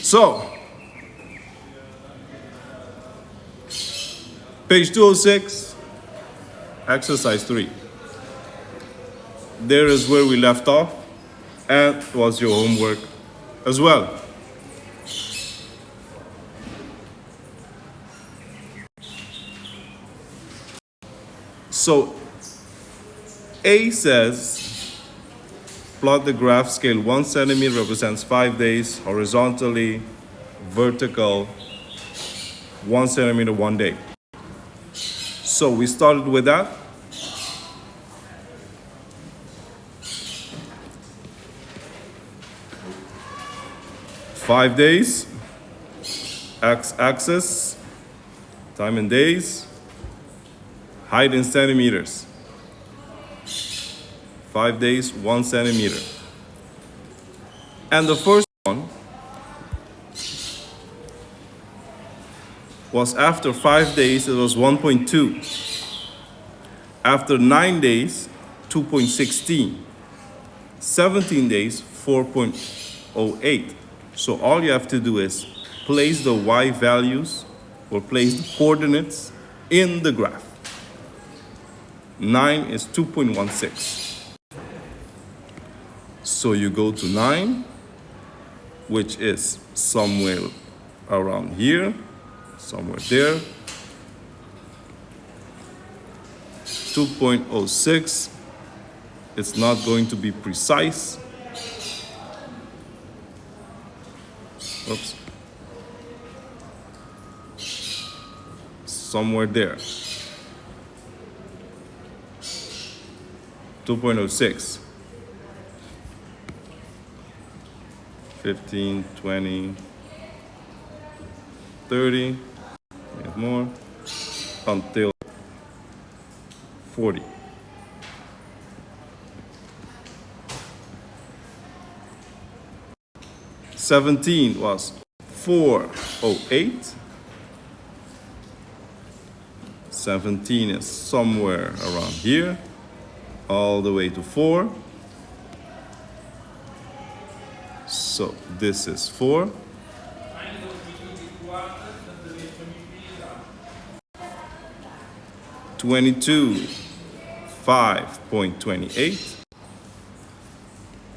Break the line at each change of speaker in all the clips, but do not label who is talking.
So, page 206, exercise 3. There is where we left off, and was your homework as well. So, A says, plot the graph scale 1 centimeter represents 5 days, horizontally, vertical, 1 centimeter, 1 day. So we started with that. Five days, x-axis, time in days, height in centimeters. 5 days, 1 centimeter. And the first one was after 5 days, it was 1.2. After 9 days, 2.16. 17 days, 4.08. So all you have to do is place the y values or place the coordinates in the graph. 9 is 2.16. So you go to 9, which is somewhere around here, somewhere there. 2.06, it's not going to be precise. Oops. Somewhere there. 2.06. 15, 20, 30, and more, until 40. '17 was 408. 17 is somewhere around here, all the way to 4. So this is 4. '22, 5.28.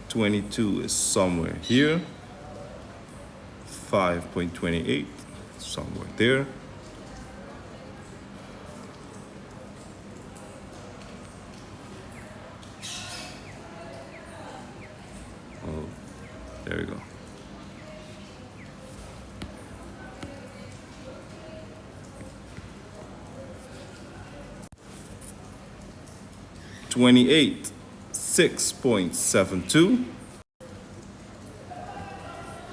22 is somewhere here. 5.28, somewhere there. Oh, there we go. '28, 6.72.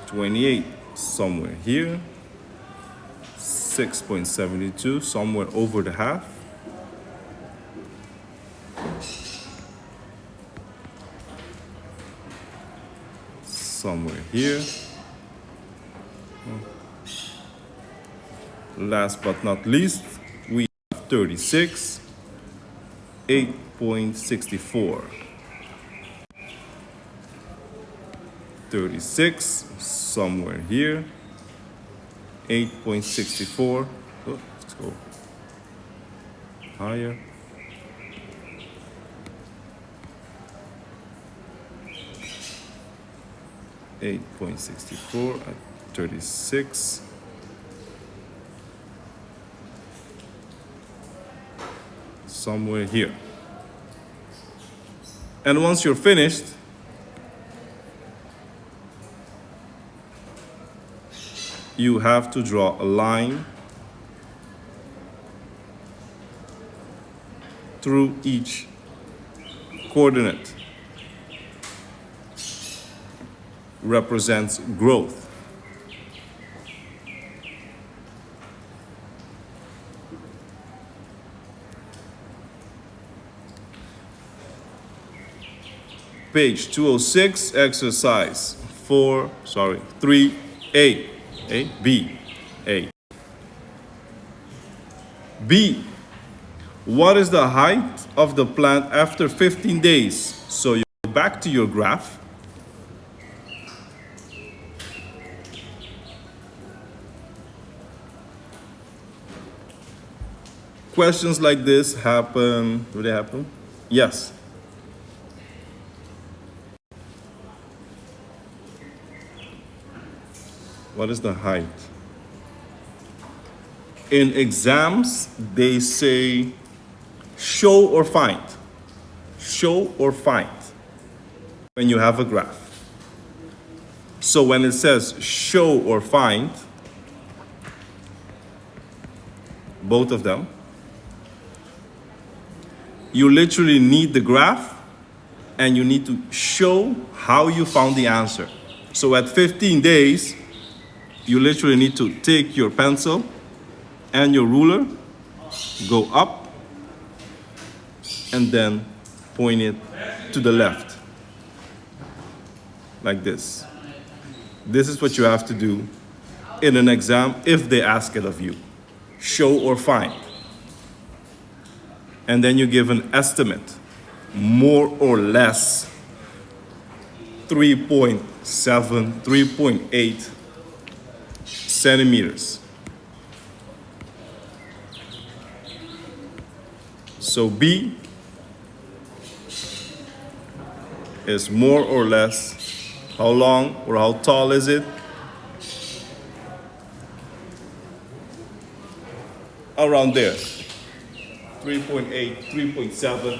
28, somewhere here. 6.72, somewhere over the half. Somewhere here. Last but not least, we have 36, 8.64. 36, somewhere here. 8.64. Oh, let's go higher. 8.64 at 36. Somewhere here. And once you're finished, you have to draw a line through each coordinate. Represents growth. Page 206, exercise 3A. A, B, A. B, what is the height of the plant after 15 days? So you go back to your graph. Questions like this happen. Do they happen? Yes. What is the height? In exams, they say show or find. Show or find when you have a graph. So when it says show or find, both of them, you literally need the graph and you need to show how you found the answer. So at 15 days, you literally need to take your pencil and your ruler, go up, and then point it to the left, like this. This is what you have to do in an exam if they ask it of you. Show or find. And then you give an estimate, more or less 3.7, 3.8 centimeters. So B is more or less, how long or how tall is it? Around there. 3.8, 3.7,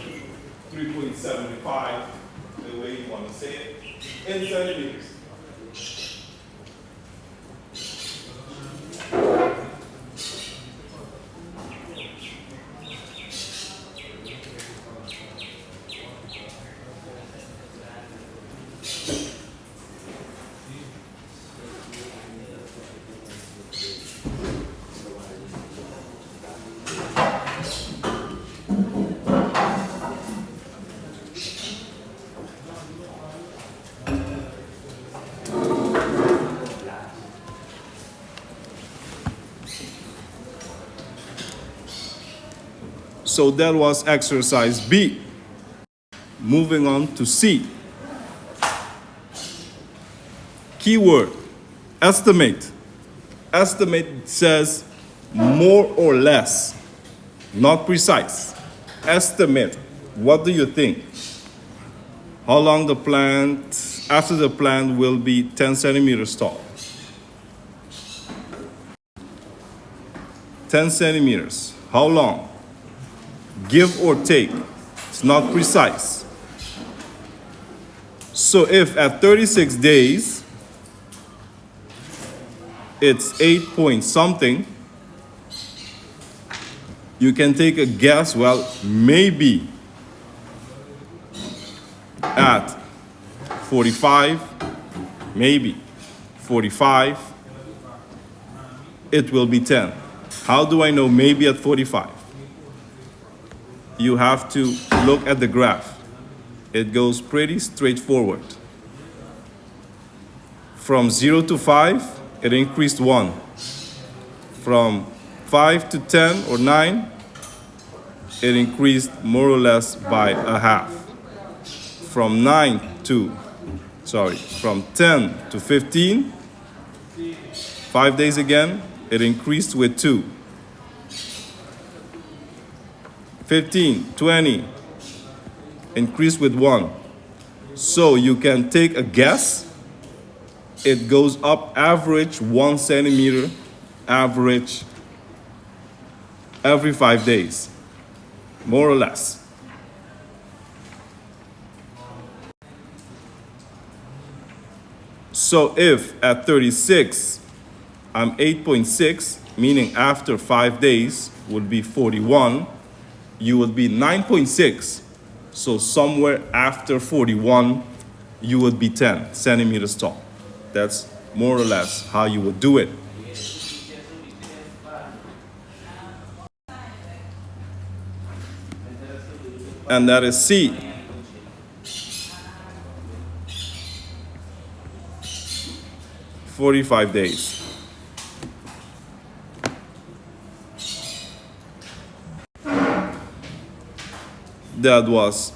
3.75, the way you want to say it, in centimeters. So that was exercise B. Moving on to C. Keyword, estimate. Estimate says more or less, not precise. Estimate, what do you think? How long the plant, after the plant will be 10 centimeters tall? 10 centimeters, how long? Give or take, it's not precise. So if at 36 days, it's 8 point something, you can take a guess, well, maybe at 45, maybe 45, it will be 10. How do I know maybe at 45? You have to look at the graph. It goes pretty straightforward. From 0 to 5, it increased 1. From 5 to 10 or 9, it increased more or less by a half. From 10 to 15, 5 days again, it increased with 2. 15, 20, increased with 1. So you can take a guess. It goes up average 1 centimeter, average every 5 days, more or less. So if at 36, I'm 8.6, meaning after 5 days would be 41, you would be 9.6. So somewhere after 41, you would be 10 centimeters tall. That's more or less how you would do it. And that is C. "45 days. That was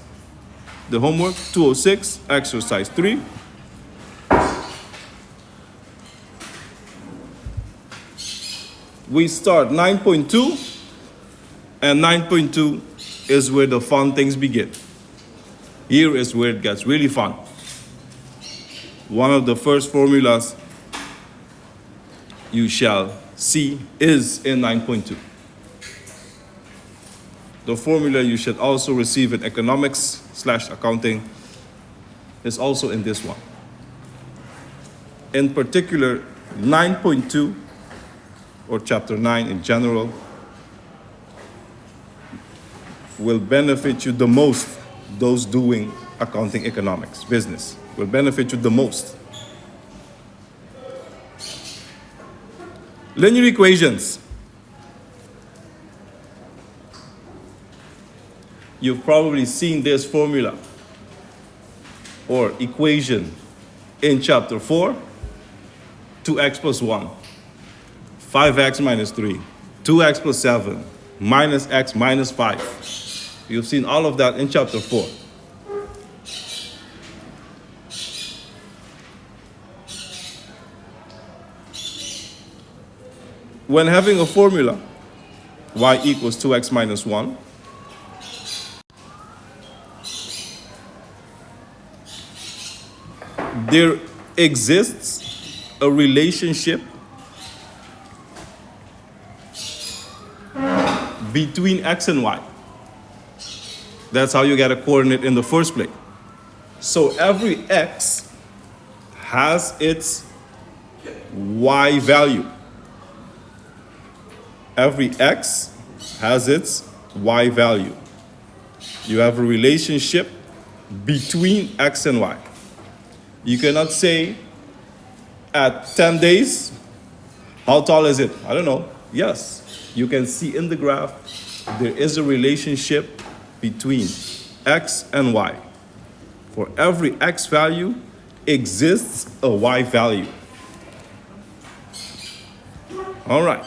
the homework, 206, exercise 3. We start 9.2. And 9.2 is where the fun things begin. Here is where it gets really fun. One of the first formulas you shall see is in 9.2. The formula you should also receive in economics/accounting is also in this one. In particular, 9.2, or chapter 9 in general, will benefit you the most. Those doing accounting, economics, business will benefit you the most. Linear equations. You've probably seen this formula or equation in chapter 4. 2x plus 1, 5x minus 3, 2x plus 7, minus x minus 5. You've seen all of that in chapter 4. When having a formula, y equals 2x minus 1, there exists a relationship between x and y. That's how you get a coordinate in the first place. So every x has its y value. Every x has its y value. You have a relationship between x and y. You cannot say at 10 days, how tall is it? I don't know. Yes, you can see in the graph there is a relationship between x and y. For every x value exists a y value. All right.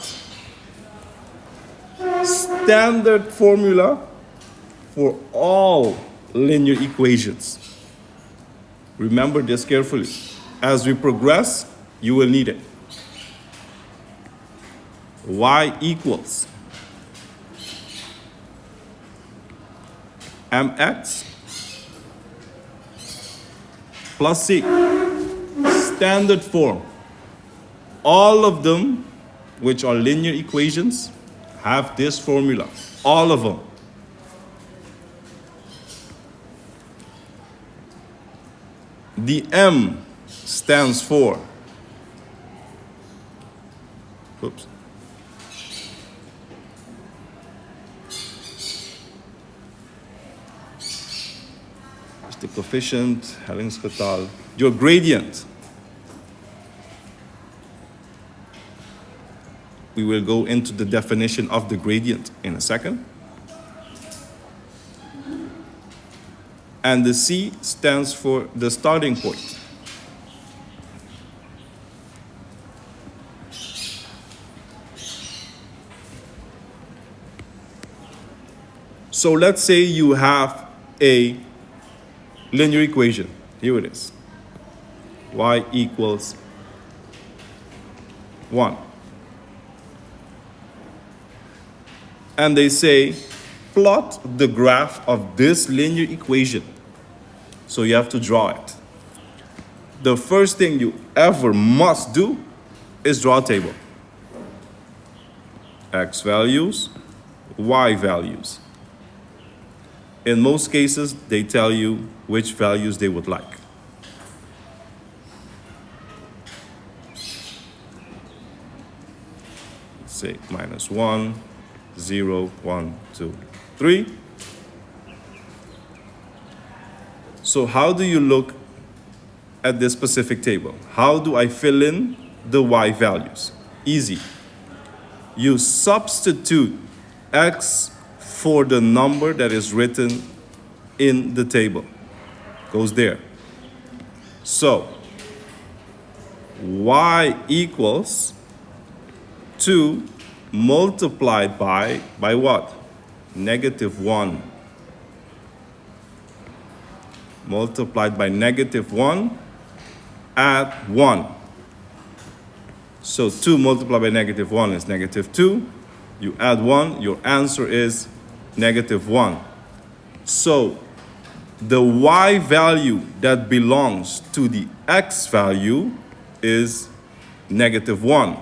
Standard formula for all linear equations. Remember this carefully. As we progress, you will need it. Y equals mx plus c. Standard form. All of them, which are linear equations, have this formula. All of them. The m stands for, oops, it's the coefficient, Hellingsgetal, your gradient. We will go into the definition of the gradient in a second. And the C stands for the starting point. So let's say you have a linear equation. Here it is. Y equals 1. And they say, plot the graph of this linear equation. So you have to draw it. The first thing you ever must do is draw a table. X values, Y values. In most cases, they tell you which values they would like. Let's say -1, 0, 1, 2, 3. So how do you look at this specific table? How do I fill in the Y values? Easy. You substitute X for the number that is written in the table. Goes there. So, Y equals 2 multiplied by what? -1. Multiplied by -1 at 1. So 2 multiplied by -1 is -2. You add 1, your answer is -1. So the y value that belongs to the x value is -1.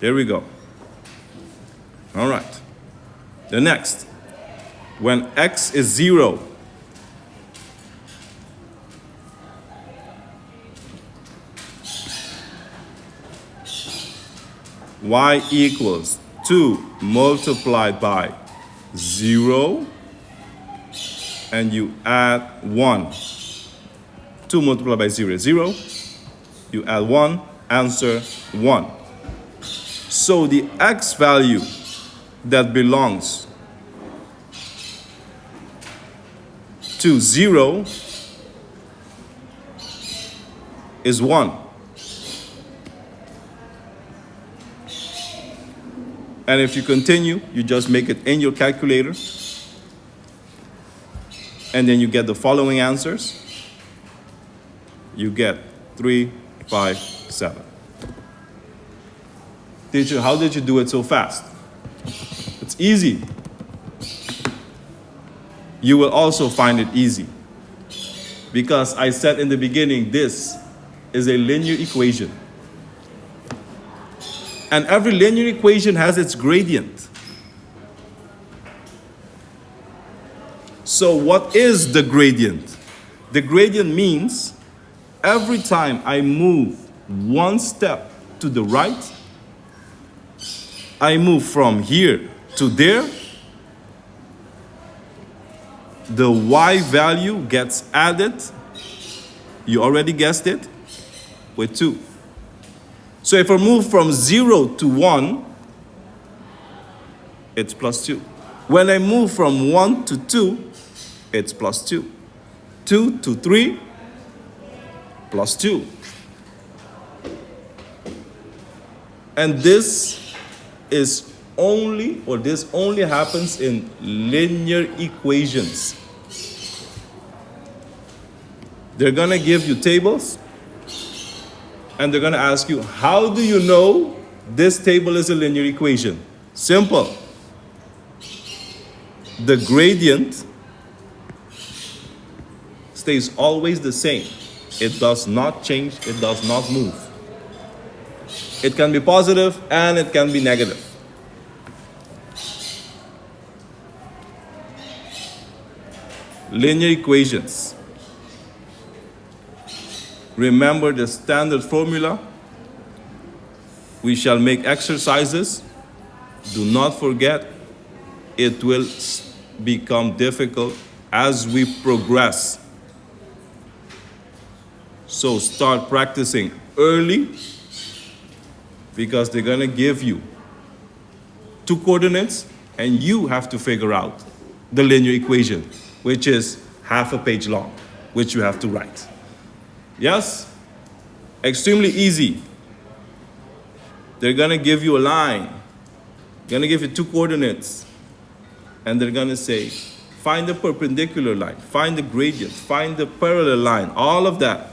There we go. All right. The next, when x is 0, y equals 2 multiplied by 0, and you add 1. 2 multiplied by 0 is 0. You add 1, answer 1. So the x value that belongs to 0 is 1. And if you continue, you just make it in your calculator, and then you get the following answers. You get 3, 5, 7. Teacher, how did you do it so fast? It's easy. You will also find it easy, because I said in the beginning, this is a linear equation. And every linear equation has its gradient. So what is the gradient? The gradient means every time I move one step to the right, I move from here to there, the y value gets added, you already guessed it, with 2. So if I move from 0 to 1, it's +2. When I move from 1 to 2, it's +2. 2 to 3, +2. And this only happens in linear equations. They're going to give you tables, and they're going to ask you, how do you know this table is a linear equation? Simple. The gradient stays always the same. It does not change, it does not move. It can be positive and it can be negative. Linear equations. Remember the standard formula. We shall make exercises. Do not forget, it will become difficult as we progress. So start practicing early, because they're going to give you 2 coordinates and you have to figure out the linear equation, which is half a page long, which you have to write. Yes? Extremely easy. They're going to give you a line. They're going to give you 2 coordinates. And they're going to say, find the perpendicular line, find the gradient, find the parallel line, all of that.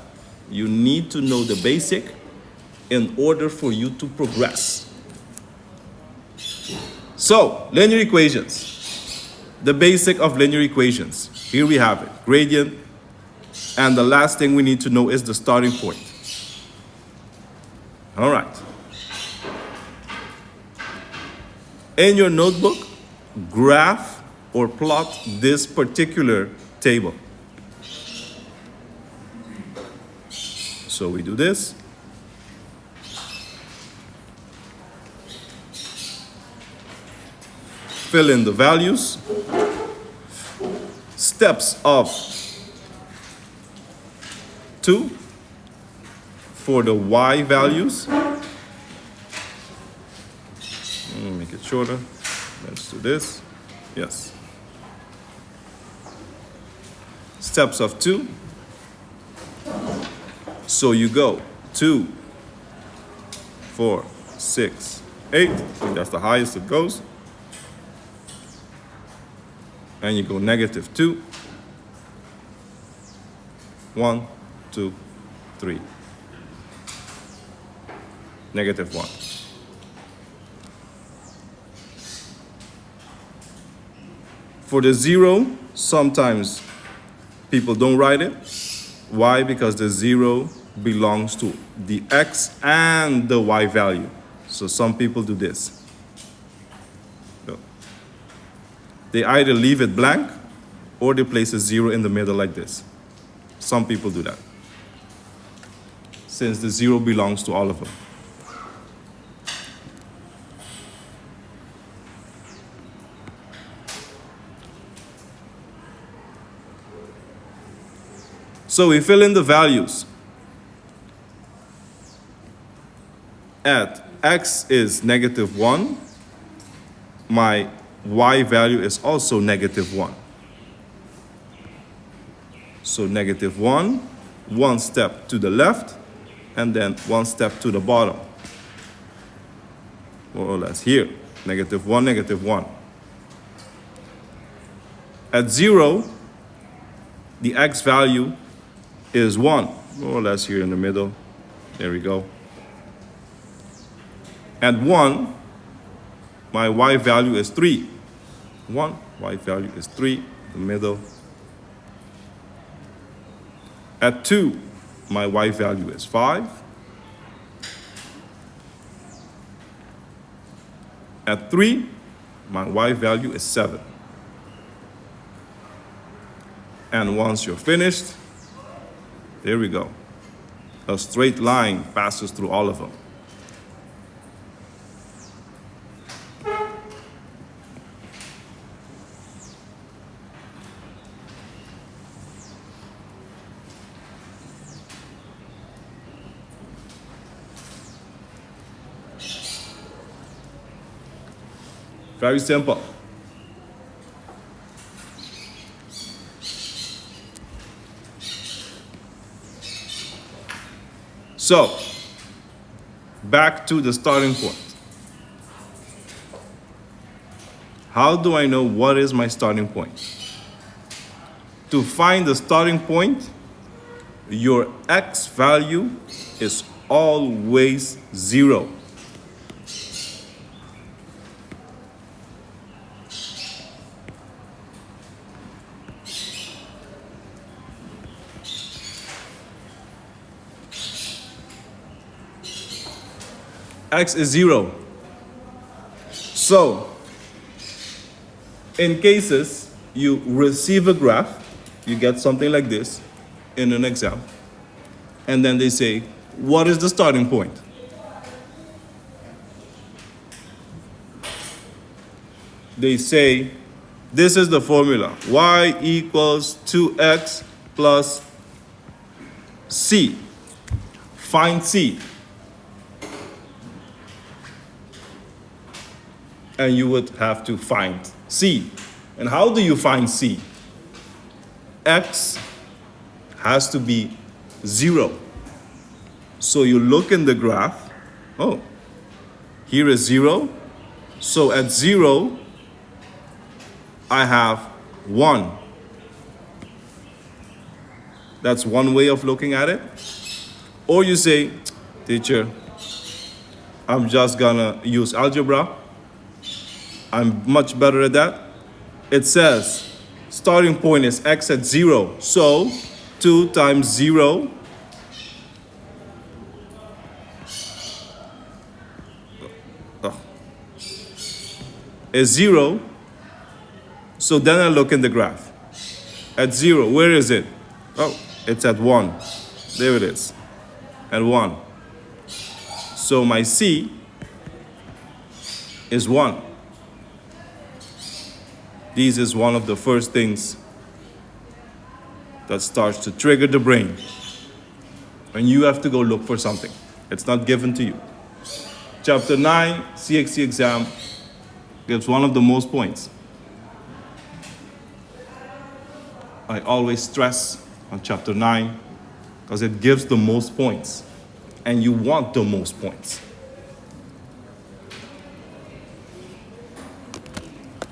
You need to know the basic in order for you to progress. So, linear equations. The basic of linear equations. Here we have it, gradient. And the last thing we need to know is the starting point. All right. In your notebook, graph or plot this particular table. So we do this. Fill in the values. Steps of 2 for the y values. Make it shorter. Let's do this. Yes. Steps of 2. So you go 2, 4, 6, 8. That's the highest it goes. And you go -2. 1, 2, 3, negative 1. For the 0, sometimes people don't write it. Why? Because the 0 belongs to the x and the y value. So some people do this. So they either leave it blank or they place a 0 in the middle like this. Some people do that, since the 0 belongs to all of them. So we fill in the values. At x is negative 1, my y value is also negative 1. So negative 1, one step to the left, and then one step to the bottom. More or less here, negative 1, negative 1. At 0, the x value is 1, more or less here in the middle. There we go. At 1, my y value is 3. 1, y value is 3, the middle. At 2, my y value is 5. At 3, my y value is 7. And once you're finished, there we go. A straight line passes through all of them. Very simple. So, back to the starting point. How do I know what is my starting point? To find the starting point, your x value is always 0. X is 0. So, in cases you receive a graph, you get something like this in an exam, and then they say, what is the starting point? They say, this is the formula, y equals 2x plus c. Find c. And you would have to find c. And how do you find c? X has to be 0. So you look in the graph. Oh, here is 0. So at 0, I have 1. That's one way of looking at it. Or you say, teacher, I'm just gonna use algebra. I'm much better at that. It says starting point is x at 0. So 2 times 0 is 0. So then I look in the graph. At 0, where is it? Oh, it's at 1. There it is. At 1. So my c is 1. This is one of the first things that starts to trigger the brain. And you have to go look for something. It's not given to you. Chapter 9, CXC exam, gives one of the most points. I always stress on chapter 9 because it gives the most points. And you want the most points.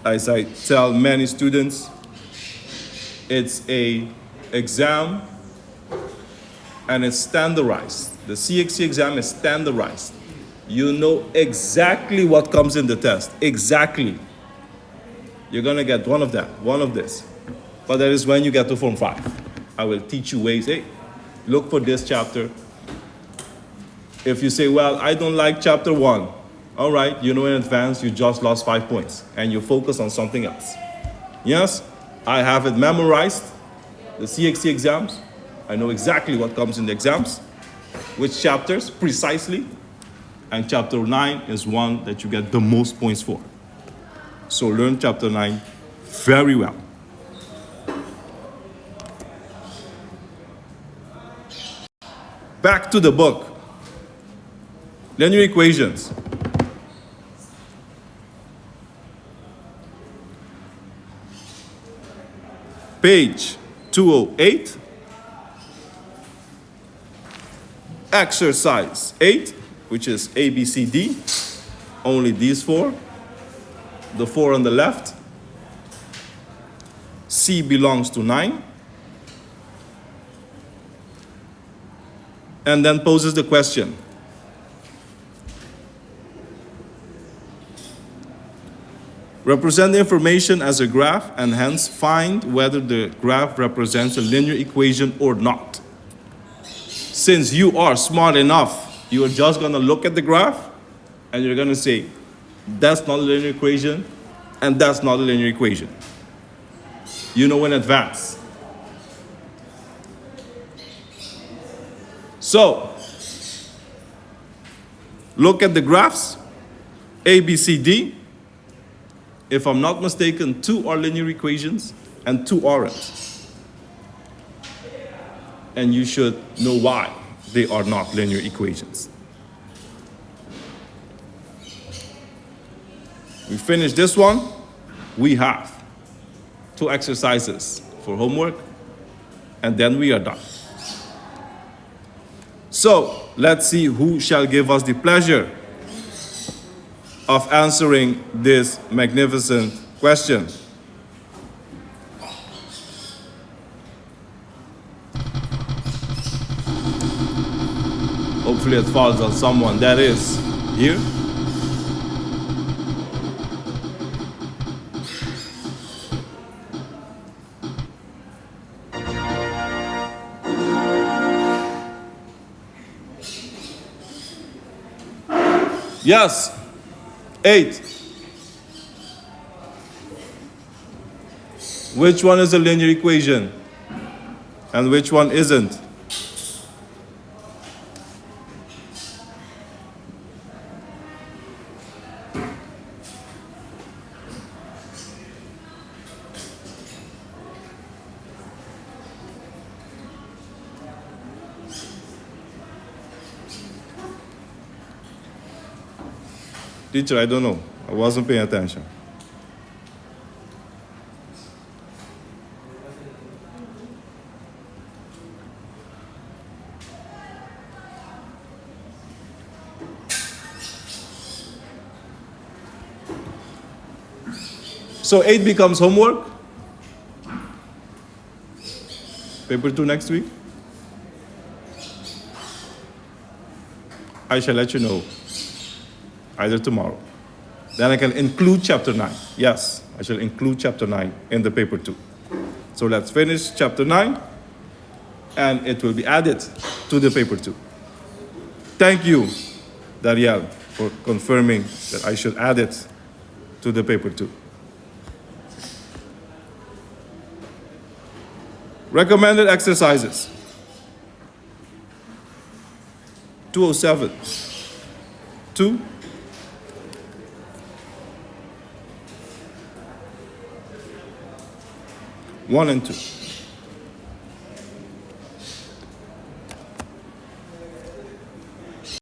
As I tell many students, it's an exam and it's standardized. The CXC exam is standardized. You know exactly what comes in the test. Exactly. You're going to get one of that, one of this. But that is when you get to Form 5. I will teach you ways. Hey, look for this chapter. If you say, well, I don't like chapter 1, all right, you know in advance you just lost 5 points and you focus on something else. Yes, I have it memorized, the CXC exams. I know exactly what comes in the exams, which chapters precisely, and chapter 9 is one that you get the most points for. So learn chapter 9 very well. Back to the book. Linear equations. Page 208. Exercise 8, which is A, B, C, D. Only these 4. The 4 on the left. C belongs to 9. And then poses the question. Represent the information as a graph and hence find whether the graph represents a linear equation or not. Since you are smart enough, you are just going to look at the graph and you're going to say, that's not a linear equation and that's not a linear equation. You know in advance. So, look at the graphs, A, B, C, D. If I'm not mistaken, 2 are linear equations and 2 aren't. And you should know why they are not linear equations. We finish this one. We have 2 exercises for homework, and then we are done. So, let's see who shall give us the pleasure of answering this magnificent question. Hopefully it falls on someone that is here. Yes. 8. Which one is a linear equation? And which one isn't? Teacher, I don't know. I wasn't paying attention. So 8 becomes homework. Paper 2 next week. I shall let you know either tomorrow. Then I can include chapter 9. Yes, I shall include chapter 9 in the paper 2. So let's finish chapter 9 and it will be added to the paper 2. Thank you, Dariel, for confirming that I should add it to the paper 2. Recommended exercises. 207. 2. 1 and 2.